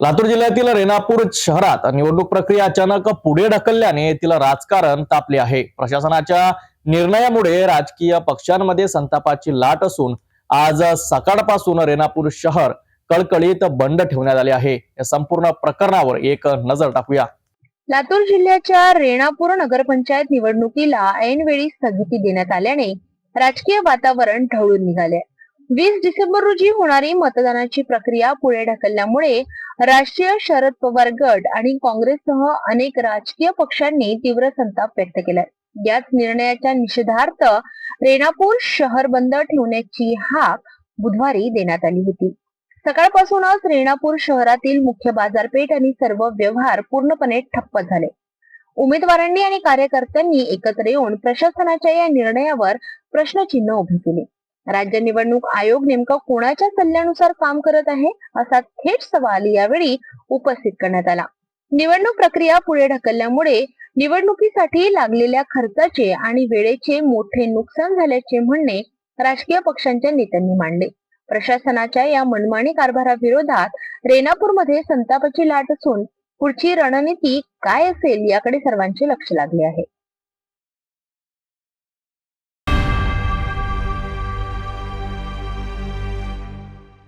लातूर जिल्ह्यातील रेणापूर शहरात निवडणूक प्रक्रिया अचानक पुढे ढकलल्याने येथील राजकारण तापले आहे। प्रशासनाच्या निर्णयामुळे राजकीय पक्षांमध्ये संतापाची लाट असून आज सकाळपासून रेणापूर शहर कळकळीत बंद ठेवण्यात आले आहे। या संपूर्ण प्रकरणावर एक नजर टाकूया। लातूर जिल्ह्याच्या रेणापूर नगरपंचायत निवडणुकीला ऐनवेळी स्थगिती देण्यात आल्याने राजकीय वातावरण ढवळून निघाले। 20 डिसेंबर रोजी होणारी मतदानाची प्रक्रिया पुढे ढकलल्यामुळे राष्ट्रीय शरद पवार गट आणि काँग्रेससह अनेक राजकीय पक्षांनी तीव्र संताप व्यक्त केलाय। याच निर्णयाच्या निषेधार्थ रेणापूर शहर बंद ठेवण्याची हाक बुधवारी देण्यात आली होती। सकाळपासूनच रेणापूर शहरातील मुख्य बाजारपेठ आणि सर्व व्यवहार पूर्णपणे ठप्प झाले। उमेदवारांनी आणि कार्यकर्त्यांनी एकत्र येऊन प्रशासनाच्या या निर्णयावर प्रश्नचिन्ह उभे केले। राज्य निवडणूक आयोग नेमका कोणाच्या सल्ल्यानुसार काम करत आहे असा थेट सवाल यावेळी उपस्थित करण्यात आला। निवडणूक प्रक्रिया पुढे ढकलल्यामुळे निवडणुकीसाठी लागलेल्या खर्चाचे आणि वेळेचे मोठे नुकसान झाल्याचे म्हणणे राजकीय पक्षांच्या नेत्यांनी मांडले। प्रशासनाच्या या मनमानी कारभाराविरोधात रेणापूरमध्ये संतापाची लाट असून पुढची रणनीती काय असेल याकडे सर्वांचे लक्ष लागले आहे।